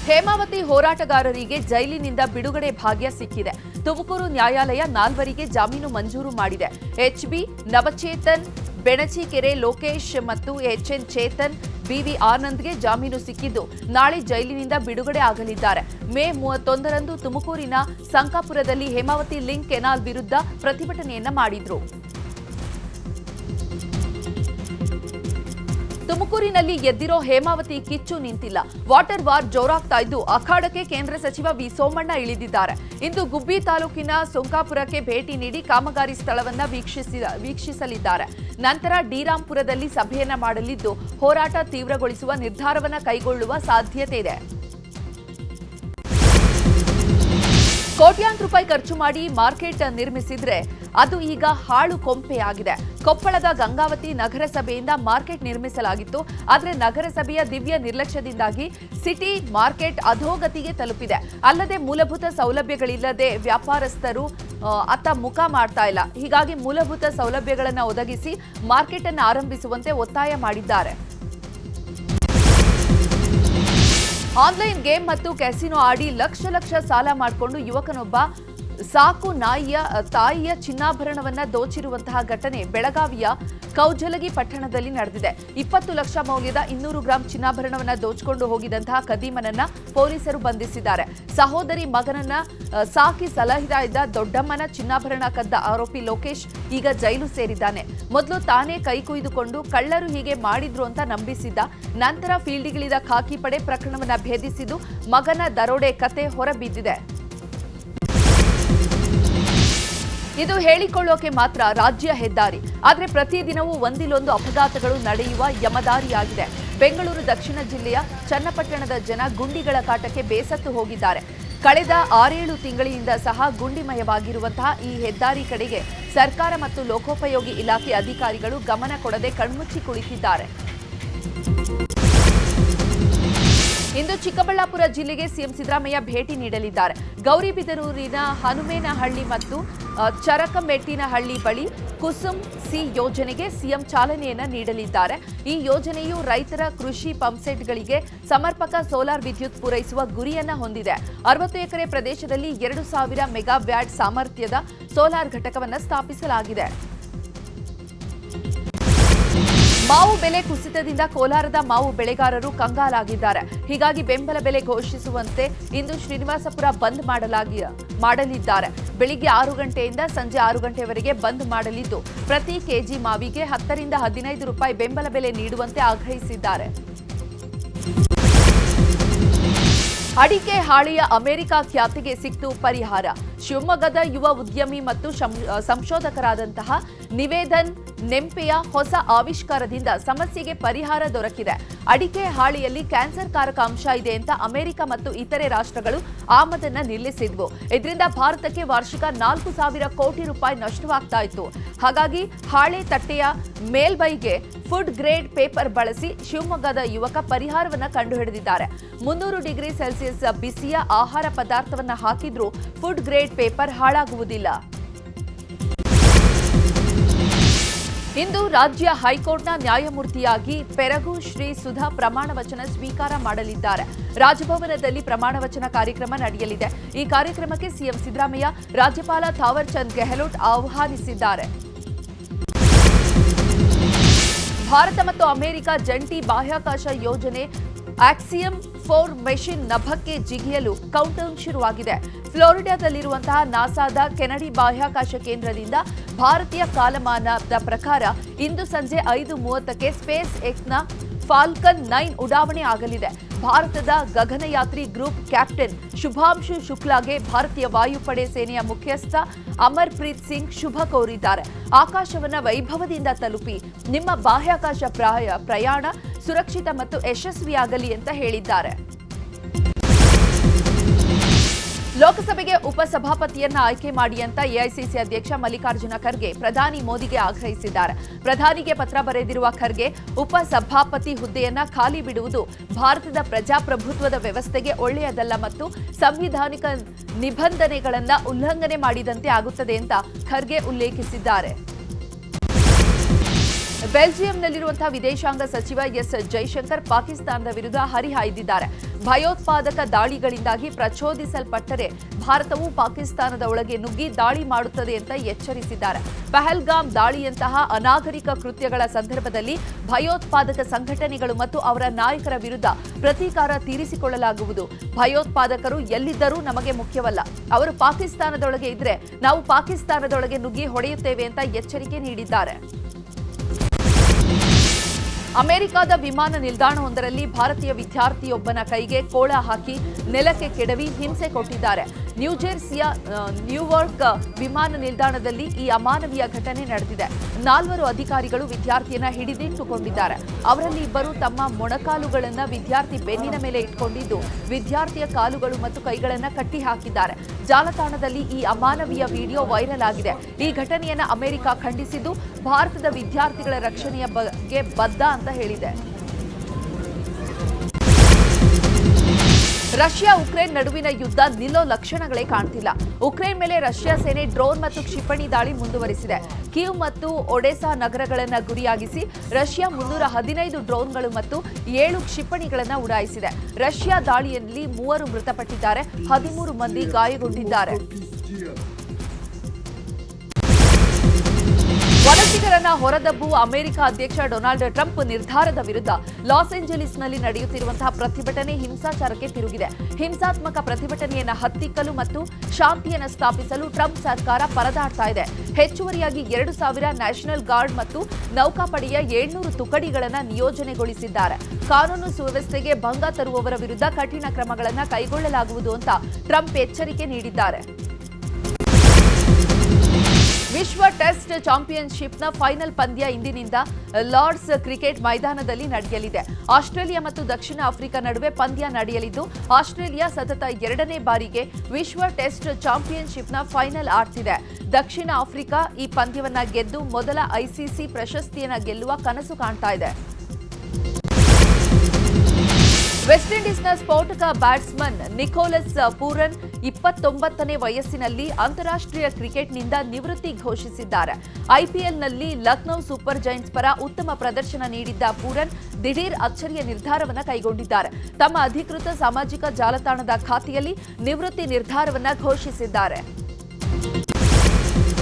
ಹೇಮಾವತಿ ಹೋರಾಟಗಾರರಿಗೆ ಜೈಲಿನಿಂದ ಬಿಡುಗಡೆ ಭಾಗ್ಯ ಸಿಕ್ಕಿದೆ. ತುಮಕೂರು ನ್ಯಾಯಾಲಯ 4 ಜಾಮೀನು ಮಂಜೂರು ಮಾಡಿದೆ. ಎಚ್ಬಿ ನವಚೇತನ್, ಬೆಣಚಿಕೆರೆ ಲೋಕೇಶ್ ಮತ್ತು ಎಚ್ಎನ್ ಚೇತನ್, ಬಿವಿ ಆನಂದ್ಗೆ ಜಾಮೀನು ಸಿಕ್ಕಿದ್ದು ನಾಳೆ ಜೈಲಿನಿಂದ ಬಿಡುಗಡೆ ಆಗಲಿದ್ದಾರೆ. ಮೇ 31ರಂದು ತುಮಕೂರಿನ ಸಂಕಾಪುರದಲ್ಲಿ ಹೇಮಾವತಿ ಲಿಂಕ್ ಕೆನಾಲ್ ವಿರುದ್ಧ ಪ್ರತಿಭಟನೆಯನ್ನ ಮಾಡಿದ್ರು. ತುಮಕೂರಿನಲ್ಲಿ ಎದ್ದಿರೋ ಹೇಮಾವತಿ ಕಿಚ್ಚು ನಿಂತಿಲ್ಲ. ವಾಟರ್ ವಾರ್ ಜೋರಾಗ್ತಾ ಇದ್ದು ಅಖಾಡಕ್ಕೆ ಕೇಂದ್ರ ಸಚಿವ ವಿ ಸೋಮಣ್ಣ ಇಳಿದಿದ್ದಾರೆ. ಇಂದು ಗುಬ್ಬಿ ತಾಲೂಕಿನ ಸೊಂಕಾಪುರಕ್ಕೆ ಭೇಟಿ ನೀಡಿ ಕಾಮಗಾರಿ ಸ್ಥಳವನ್ನ ವೀಕ್ಷಿಸಲಿದ್ದಾರೆ. ನಂತರ ಡಿರಾಂಪುರದಲ್ಲಿ ಸಭೆಯನ್ನ ಮಾಡಲಿದ್ದು ಹೋರಾಟ ತೀವ್ರಗೊಳಿಸುವ ನಿರ್ಧಾರವನ್ನ ಕೈಗೊಳ್ಳುವ ಸಾಧ್ಯತೆ ಇದೆ. ಕೋಟ್ಯಾಂತರ ರೂಪಾಯಿ ಖರ್ಚು ಮಾಡಿ ಮಾರ್ಕೆಟ್ ನಿರ್ಮಿಸಿದ್ರೆ ಅದು ಈಗ ಹಾಳು ಕೊಂಪೆಯಾಗಿದೆ. ಕೊಪ್ಪಳದ ಗಂಗಾವತಿ ನಗರಸಭೆಯಿಂದ ಮಾರ್ಕೆಟ್ ನಿರ್ಮಿಸಲಾಗಿತ್ತು. ಆದರೆ ನಗರಸಭೆಯ ದಿವ್ಯ ನಿರ್ಲಕ್ಷ್ಯದಿಂದಾಗಿ ಸಿಟಿ ಮಾರ್ಕೆಟ್ ಅಧೋಗತಿಗೆ ತಲುಪಿದೆ. ಅಲ್ಲದೆ ಮೂಲಭೂತ ಸೌಲಭ್ಯಗಳಿಲ್ಲದೆ ವ್ಯಾಪಾರಸ್ಥರು ಅತ್ತ ಮುಖ ಮಾಡ್ತಾ ಇಲ್ಲ. ಹೀಗಾಗಿ ಮೂಲಭೂತ ಸೌಲಭ್ಯಗಳನ್ನು ಒದಗಿಸಿ ಮಾರ್ಕೆಟ್ ಅನ್ನು ಆರಂಭಿಸುವಂತೆ ಒತ್ತಾಯ ಮಾಡಿದ್ದಾರೆ. ಆನ್ಲೈನ್ ಗೇಮ್ ಮತ್ತು ಕ್ಯಾಸಿನೋ ಆಡಿ ಲಕ್ಷ ಸಾಲ ಮಾಡಿಕೊಂಡು ಯುವಕನೊಬ್ಬ ಸಾಕು ನಾಯಿಯ ತಾಯಿಯ ಚಿನ್ನಾಭರಣವನ್ನ ದೋಚಿರುವಂತಹ ಘಟನೆ ಬೆಳಗಾವಿಯ ಕೌಜಲಗಿ ಪಟ್ಟಣದಲ್ಲಿ ನಡೆದಿದೆ. 20 ಲಕ್ಷ ಮೌಲ್ಯದ 200 ಗ್ರಾಂ ಚಿನ್ನಾಭರಣವನ್ನ ದೋಚಿಕೊಂಡು ಹೋಗಿದಂತಹ ಕದೀಮನನ್ನ ಪೊಲೀಸರು ಬಂಧಿಸಿದ್ದಾರೆ. ಸಹೋದರಿ ಮಗನನ್ನ ಸಾಕಿ ಸಲಹಿತಾ ಇದ್ದ ದೊಡ್ಡಮ್ಮನ ಚಿನ್ನಾಭರಣ ಕದ್ದ ಆರೋಪಿ ಲೋಕೇಶ್ ಈಗ ಜೈಲು ಸೇರಿದ್ದಾನೆ. ಮೊದಲು ತಾನೇ ಕೈ ಕುಯ್ದುಕೊಂಡು ಕಳ್ಳರು ಹೀಗೆ ಮಾಡಿದ್ರು ಅಂತ ನಂಬಿಸಿದ್ದ. ನಂತರ ಫೀಲ್ಡಿಗಿಳಿದ ಖಾಕಿ ಪಡೆ ಪ್ರಕರಣವನ್ನ ಭೇದಿಸಿದ್ದು ಮಗನ ದರೋಡೆ ಕತೆ ಹೊರಬಿದ್ದಿದೆ. ಇದು ಹೇಳಿಕೊಳ್ಳೋಕೆ ಮಾತ್ರ ರಾಜ್ಯ ಹೆದ್ದಾರಿ. ಆದರೆ ಪ್ರತಿದಿನವೂ ಒಂದಿಲ್ಲೊಂದು ಅಪಘಾತಗಳು ನಡೆಯುವ ಯಮದಾರಿಯಾಗಿದೆ. ಬೆಂಗಳೂರು ದಕ್ಷಿಣ ಜಿಲ್ಲೆಯ ಚನ್ನಪಟ್ಟಣದ ಜನ ಗುಂಡಿಗಳ ಕಾಟಕ್ಕೆ ಬೇಸತ್ತು ಹೋಗಿದ್ದಾರೆ. ಕಳೆದ 6-7 ತಿಂಗಳಿನಿಂದ ಸಹ ಗುಂಡಿಮಯವಾಗಿರುವಂತಹ ಈ ಹೆದ್ದಾರಿ ಕಡೆಗೆ ಸರ್ಕಾರ ಮತ್ತು ಲೋಕೋಪಯೋಗಿ ಇಲಾಖೆ ಅಧಿಕಾರಿಗಳು ಗಮನ ಕೊಡದೆ ಕಣ್ಮುಚ್ಚಿ ಕುಳಿತಿದ್ದಾರೆ. ಇಂದು ಚಿಕ್ಕಬಳ್ಳಾಪುರ ಜಿಲ್ಲೆಗೆ ಸಿಎಂ ಸಿದ್ದರಾಮಯ್ಯ ಭೇಟಿ ನೀಡಲಿದ್ದಾರೆ. ಗೌರಿಬಿದನೂರಿನ ಹನುಮೇನಹಳ್ಳಿ ಮತ್ತು ಚರಕಮೆಟ್ಟಿನಹಳ್ಳಿ ಬಳಿ ಕುಸುಮ್ ಸಿ ಯೋಜನೆಗೆ ಸಿಎಂ ಚಾಲನೆಯನ್ನ ನೀಡಲಿದ್ದಾರೆ. ಈ ಯೋಜನೆಯು ರೈತರ ಕೃಷಿ ಪಂಪ್ಸೆಟ್ಗಳಿಗೆ ಸಮರ್ಪಕ ಸೋಲಾರ್ ವಿದ್ಯುತ್ ಪೂರೈಸುವ ಗುರಿಯನ್ನ ಹೊಂದಿದೆ. 60 ಎಕರೆ ಪ್ರದೇಶದಲ್ಲಿ 2000 ಮೆಗಾವ್ಯಾಟ್ ಸಾಮರ್ಥ್ಯದ ಸೋಲಾರ್ ಘಟಕವನ್ನು ಸ್ಥಾಪಿಸಲಾಗಿದೆ. ಮಾವು ಬೆಲೆ ಕುಸಿತದಿಂದ ಕೋಲಾರದ ಮಾವು ಬೆಳೆಗಾರರು ಕಂಗಾಲಾಗಿದ್ದಾರೆ. ಹೀಗಾಗಿ ಬೆಂಬಲ ಬೆಲೆ ಘೋಷಿಸುವಂತೆ ಇಂದು ಶ್ರೀನಿವಾಸಪುರ ಬಂದ್ ಮಾಡಲಿದ್ದಾರೆ. ಬೆಳಿಗ್ಗೆ 6 ಗಂಟೆಯಿಂದ ಸಂಜೆ 6 ಗಂಟೆವರೆಗೆ ಬಂದ್ ಮಾಡಲಿದ್ದು ಪ್ರತಿ ಕೆಜಿ ಮಾವಿಗೆ 10 ರಿಂದ 15 ರೂಪಾಯಿ ಬೆಂಬಲ ಬೆಲೆ ನೀಡುವಂತೆ ಆಗ್ರಹಿಸಿದ್ದಾರೆ. ಅಡಿಕೆ ಹಾಳೆಯ ಅಮೆರಿಕ ಖ್ಯಾತಿಗೆ ಸಿಕ್ತು ಪರಿಹಾರ. ಶಿವಮೊಗ್ಗದ ಯುವ ಉದ್ಯಮಿ ಮತ್ತು ಸಂಶೋಧಕರಾದಂತಹ ನಿವೇದನ್ ನೆಂಪೆಯ ಹೊಸ ಆವಿಷ್ಕಾರದಿಂದ ಸಮಸ್ಯೆಗೆ ಪರಿಹಾರ ದೊರಕಿದೆ. ಅಡಿಕೆ ಹಾಳೆಯಲ್ಲಿ ಕ್ಯಾನ್ಸರ್ ಕಾರಕ ಅಂಶ ಇದೆ ಅಂತ ಅಮೆರಿಕ ಮತ್ತು ಇತರೆ ರಾಷ್ಟ್ರಗಳು ಆಮದನ್ನ ನಿಲ್ಲಿಸಿದ್ವು. ಇದರಿಂದ ಭಾರತಕ್ಕೆ ವಾರ್ಷಿಕ 4,000 ಕೋಟಿ ರೂಪಾಯಿ ನಷ್ಟವಾಗ್ತಾ ಇತ್ತು. ಹಾಗಾಗಿ ಹಾಳೆ ತಟ್ಟೆಯ ಮೇಲ್ಬೈಗೆ ಫುಡ್ ಗ್ರೇಡ್ ಪೇಪರ್ ಬಳಸಿ ಶಿವಮೊಗ್ಗದ ಯುವಕ ಪರಿಹಾರವನ್ನ ಕಂಡುಹಿಡಿದಿದ್ದಾರೆ. 300 ಡಿಗ್ರಿ ಸೆಲ್ಸಿಯಸ್ ಬಿಸಿಯ ಆಹಾರ ಪದಾರ್ಥವನ್ನ ಹಾಕಿದ್ರೂ ಫುಡ್ ಗ್ರೇಡ್ ಪೇಪರ್ ಹಾಳಾಗುವುದಿಲ್ಲ. ಇಂದು ರಾಜ್ಯ ಹೈಕೋರ್ಟ್ನ ನ್ಯಾಯಮೂರ್ತಿಯಾಗಿ ಪೆರಗು ಶ್ರೀ ಸುಧಾ ಪ್ರಮಾಣ ವಚನ ಸ್ವೀಕಾರ ಮಾಡಲಿದ್ದಾರೆ. ರಾಜಭವನದಲ್ಲಿ ಪ್ರಮಾಣ ವಚನ ಕಾರ್ಯಕ್ರಮ ನಡೆಯಲಿದೆ. ಈ ಕಾರ್ಯಕ್ರಮಕ್ಕೆ ಸಿಎಂ ಸಿದ್ದರಾಮಯ್ಯ, ರಾಜ್ಯಪಾಲ ಥಾವರ್ ಚಂದ್ ಗೆಹ್ಲೋಟ್ ಆಹ್ವಾನಿಸಿದ್ದಾರೆ. ಭಾರತ ಮತ್ತು ಅಮೆರಿಕ ಜಂಟಿ ಬಾಹ್ಯಾಕಾಶ ಯೋಜನೆ ಆಕ್ಸಿಯಂ 4 ಮೆಷಿನ್ ನಭಕ್ಕೆ ಜಿಗಿಯಲು ಕೌಂಟ್ಡೌನ್ ಶುರುವಾಗಿದೆ. ಫ್ಲೋರಿಡಾದಲ್ಲಿರುವಂತಹ ನಾಸಾದ ಕೆನಡಿ ಬಾಹ್ಯಾಕಾಶ ಕೇಂದ್ರದಿಂದ ಭಾರತೀಯ ಕಾಲಮಾನದ ಪ್ರಕಾರ ಇಂದು ಸಂಜೆ 5:30ಕ್ಕೆ ಸ್ಪೇಸ್ ಎಕ್ಸ್ನ ಫಾಲ್ಕನ್ 9 ಉಡಾವಣೆ ಆಗಲಿದೆ. ಭಾರತದ ಗಗನಯಾತ್ರಿ ಗ್ರೂಪ್ ಕ್ಯಾಪ್ಟನ್ ಶುಭಾಂಶು ಶುಕ್ಲಾಗೆ ಭಾರತೀಯ ವಾಯುಪಡೆ ಸೇನೆಯ ಮುಖ್ಯಸ್ಥ ಅಮರ್ಪ್ರೀತ್ ಸಿಂಗ್ ಶುಭ ಕೋರಿದ್ದಾರೆ. ಆಕಾಶವನ್ನ ವೈಭವದಿಂದ ತಲುಪಿ ನಿಮ್ಮ ಬಾಹ್ಯಾಕಾಶ ಪ್ರಯಾಣ ಸುರಕ್ಷಿತ ಮತ್ತು ಯಶಸ್ವಿಯಾಗಲಿ ಅಂತ ಹೇಳಿದ್ದಾರೆ. ಲೋಕಸಭೆಗೆ ಉಪಸಭಾಪತಿಯನ್ನ ಆಯ್ಕೆ ಮಾಡಿ ಅಂತ ಎಐಸಿಸಿ ಅಧ್ಯಕ್ಷ ಮಲ್ಲಿಕಾರ್ಜುನ ಖರ್ಗೆ ಪ್ರಧಾನಿ ಮೋದಿಗೆ ಆಗ್ರಹಿಸಿದ್ದಾರೆ. ಪ್ರಧಾನಿಗೆ ಪತ್ರ ಬರೆದಿರುವ ಖರ್ಗೆ, ಉಪಸಭಾಪತಿ ಹುದ್ದೆಯನ್ನ ಖಾಲಿ ಬಿಡುವುದು ಭಾರತದ ಪ್ರಜಾಪ್ರಭುತ್ವದ ವ್ಯವಸ್ಥೆಗೆ ಒಳ್ಳೆಯದಲ್ಲ ಮತ್ತು ಸಂವಿಧಾನಿಕ ನಿಬಂಧನೆಗಳನ್ನ ಉಲ್ಲಂಘನೆ ಮಾಡಿದಂತೆ ಆಗುತ್ತದೆ ಅಂತ ಖರ್ಗೆ ಉಲ್ಲೇಖಿಸಿದ್ದಾರೆ. ಬೆಲ್ಜಿಯಂನಲ್ಲಿರುವಂತಹ ವಿದೇಶಾಂಗ ಸಚಿವ ಎಸ್ ಜೈಶಂಕರ್ ಪಾಕಿಸ್ತಾನದ ವಿರುದ್ಧ ಹರಿಹಾಯ್ದಿದ್ದಾರೆ. ಭಯೋತ್ಪಾದಕ ದಾಳಿಗಳಿಂದಾಗಿ ಪ್ರಚೋದಿಸಲ್ಪಟ್ಟರೆ ಭಾರತವು ಪಾಕಿಸ್ತಾನದ ಒಳಗೆ ನುಗ್ಗಿ ದಾಳಿ ಮಾಡುತ್ತದೆ ಅಂತ ಎಚ್ಚರಿಸಿದ್ದಾರೆ. ಪಹಲ್ಗಾಮ್ ದಾಳಿಯಂತಹ ಅನಾಗರಿಕ ಕೃತ್ಯಗಳ ಸಂದರ್ಭದಲ್ಲಿ ಭಯೋತ್ಪಾದಕ ಸಂಘಟನೆಗಳು ಮತ್ತು ಅವರ ನಾಯಕರ ವಿರುದ್ಧ ಪ್ರತೀಕಾರ ತೀರಿಸಿಕೊಳ್ಳಲಾಗುವುದು. ಭಯೋತ್ಪಾದಕರು ಎಲ್ಲಿದ್ದರೂ ನಮಗೆ ಮುಖ್ಯವಲ್ಲ. ಅವರು ಪಾಕಿಸ್ತಾನದೊಳಗೆ ಇದ್ರೆ ನಾವು ಪಾಕಿಸ್ತಾನದೊಳಗೆ ನುಗ್ಗಿ ಹೊಡೆಯುತ್ತೇವೆ ಅಂತ ಎಚ್ಚರಿಕೆ ನೀಡಿದ್ದಾರೆ. ಅಮೆರಿಕದ ವಿಮಾನ ನಿಲ್ದಾಣವೊಂದರಲ್ಲಿ ಭಾರತೀಯ ವಿದ್ಯಾರ್ಥಿಯೊಬ್ಬನ ಕೈಗೆ ಕೋಳ ಹಾಕಿ ನೆಲಕ್ಕೆ ಕೆಡವಿ ಹಿಂಸೆ ಕೊಟ್ಟಿದ್ದಾರೆ. ನ್ಯೂಜೆರ್ಸಿಯ ನ್ಯೂಯಾರ್ಕ್ ವಿಮಾನ ನಿಲ್ದಾಣದಲ್ಲಿ ಈ ಅಮಾನವೀಯ ಘಟನೆ ನಡೆದಿದೆ. 4 ಅಧಿಕಾರಿಗಳು ವಿದ್ಯಾರ್ಥಿಯನ್ನ ಹಿಡಿದಿಟ್ಟುಕೊಂಡಿದ್ದಾರೆ. ಅವರಲ್ಲಿ ಇಬ್ಬರು ತಮ್ಮ ಮೊಣಕಾಲುಗಳನ್ನು ವಿದ್ಯಾರ್ಥಿ ಬೆನ್ನಿನ ಮೇಲೆ ಇಟ್ಕೊಂಡಿದ್ದು ವಿದ್ಯಾರ್ಥಿಯ ಕಾಲುಗಳು ಮತ್ತು ಕೈಗಳನ್ನು ಕಟ್ಟಿ ಹಾಕಿದ್ದಾರೆ. ಜಾಲತಾಣದಲ್ಲಿ ಈ ಅಮಾನವೀಯ ವಿಡಿಯೋ ವೈರಲ್ ಆಗಿದೆ. ಈ ಘಟನೆಯನ್ನು ಅಮೆರಿಕ ಖಂಡಿಸಿದ್ದು ಭಾರತದ ವಿದ್ಯಾರ್ಥಿಗಳ ರಕ್ಷಣೆಯ ಬಗ್ಗೆ ಬದ್ಧ ಅಂತ ಹೇಳಿದೆ. ರಷ್ಯಾ ಉಕ್ರೇನ್ ನಡುವಿನ ಯುದ್ಧ ನಿಲ್ಲೋ ಲಕ್ಷಣಗಳೇ ಕಾಣ್ತಿಲ್ಲ. ಉಕ್ರೇನ್ ಮೇಲೆ ರಷ್ಯಾ ಸೇನೆ ಡ್ರೋನ್ ಮತ್ತು ಕ್ಷಿಪಣಿ ದಾಳಿ ಮುಂದುವರಿಸಿದೆ. ಕೀವ್ ಮತ್ತು ಒಡೆಸಾ ನಗರಗಳನ್ನು ಗುರಿಯಾಗಿಸಿ ರಷ್ಯಾ 315 ಡ್ರೋನ್ಗಳು ಮತ್ತು 7 ಕ್ಷಿಪಣಿಗಳನ್ನು ಉಡಾಯಿಸಿದೆ. ರಷ್ಯಾ ದಾಳಿಯಲ್ಲಿ 3 ಮೃತಪಟ್ಟಿದ್ದಾರೆ, 13 ಮಂದಿ ಗಾಯಗೊಂಡಿದ್ದಾರೆ. ವಲಸಿಗರನ್ನ ಹೊರದಬ್ಬುವ ಅಮೆರಿಕ ಅಧ್ಯಕ್ಷ ಡೊನಾಲ್ಡ್ ಟ್ರಂಪ್ ನಿರ್ಧಾರದ ವಿರುದ್ಧ ಲಾಸ್ ಏಂಜಲೀಸ್ನಲ್ಲಿ ನಡೆಯುತ್ತಿರುವಂತಹ ಪ್ರತಿಭಟನೆ ಹಿಂಸಾಚಾರಕ್ಕೆ ತಿರುಗಿದೆ. ಹಿಂಸಾತ್ಮಕ ಪ್ರತಿಭಟನೆಯನ್ನು ಹತ್ತಿಕ್ಕಲು ಮತ್ತು ಶಾಂತಿಯನ್ನು ಸ್ಥಾಪಿಸಲು ಟ್ರಂಪ್ ಸರ್ಕಾರ ಪರದಾಡ್ತಾ ಇದೆ. ಹೆಚ್ಚುವರಿಯಾಗಿ 2,000 ನ್ಯಾಷನಲ್ ಗಾರ್ಡ್ ಮತ್ತು ನೌಕಾಪಡೆಯ 700 ತುಕಡಿಗಳನ್ನು ನಿಯೋಜನೆಗೊಳಿಸಿದ್ದಾರೆ. ಕಾನೂನು ಸುವ್ಯವಸ್ಥೆಗೆ ಭಂಗ ತರುವವರ ವಿರುದ್ಧ ಕಠಿಣ ಕ್ರಮಗಳನ್ನು ಕೈಗೊಳ್ಳಲಾಗುವುದು ಅಂತ ಟ್ರಂಪ್ ಎಚ್ಚರಿಕೆ ನೀಡಿದ್ದಾರೆ. ವಿಶ್ವ ಟೆಸ್ಟ್ ಚಾಂಪಿಯನ್ಶಿಪ್ನ ಫೈನಲ್ ಪಂದ್ಯ ಇಂದಿನಿಂದ ಲಾರ್ಡ್ಸ್ ಕ್ರಿಕೆಟ್ ಮೈದಾನದಲ್ಲಿ ನಡೆಯಲಿದೆ. ಆಸ್ಟ್ರೇಲಿಯಾ ಮತ್ತು ದಕ್ಷಿಣ ಆಫ್ರಿಕಾ ನಡುವೆ ಪಂದ್ಯ ನಡೆಯಲಿದ್ದು ಆಸ್ಟ್ರೇಲಿಯಾ ಸತತ 2ನೇ ಬಾರಿಗೆ ವಿಶ್ವ ಟೆಸ್ಟ್ ಚಾಂಪಿಯನ್ಶಿಪ್ನ ಫೈನಲ್ ಆಡ್ತಿದೆ. ದಕ್ಷಿಣ ಆಫ್ರಿಕಾ ಈ ಪಂದ್ಯವನ್ನ ಗೆದ್ದು ಮೊದಲ ಐಸಿಸಿ ಪ್ರಶಸ್ತಿಯನ್ನ ಗೆಲ್ಲುವ ಕನಸು ಕಾಣ್ತಾ ಇದೆ. ವೆಸ್ಟ್ ಇಂಡೀಸ್ನ ಸ್ಫೋಟಕ ಬ್ಯಾಟ್ಸ್ಮನ್ ನಿಕೋಲಸ್ ಪೂರನ್ 29ನೇ ವಯಸ್ಸಿನಲ್ಲಿ ಅಂತಾರಾಷ್ಟ್ರೀಯ ಕ್ರಿಕೆಟ್ನಿಂದ ನಿವೃತ್ತಿ ಘೋಷಿಸಿದ್ದಾರೆ. ಐಪಿಎಲ್ನಲ್ಲಿ ಲಕ್ನೋ ಸೂಪರ್ ಜೈಂಟ್ಸ್ ಪರ ಉತ್ತಮ ಪ್ರದರ್ಶನ ನೀಡಿದ್ದ ಪೂರನ್ ದಿಢೀರ್ ಅಚ್ಚರಿಯ ನಿರ್ಧಾರವನ್ನು ಕೈಗೊಂಡಿದ್ದಾರೆ. ತಮ್ಮ ಅಧಿಕೃತ ಸಾಮಾಜಿಕ ಜಾಲತಾಣದ ಖಾತೆಯಲ್ಲಿ ನಿವೃತ್ತಿ ನಿರ್ಧಾರವನ್ನು ಘೋಷಿಸಿದ್ದಾರೆ.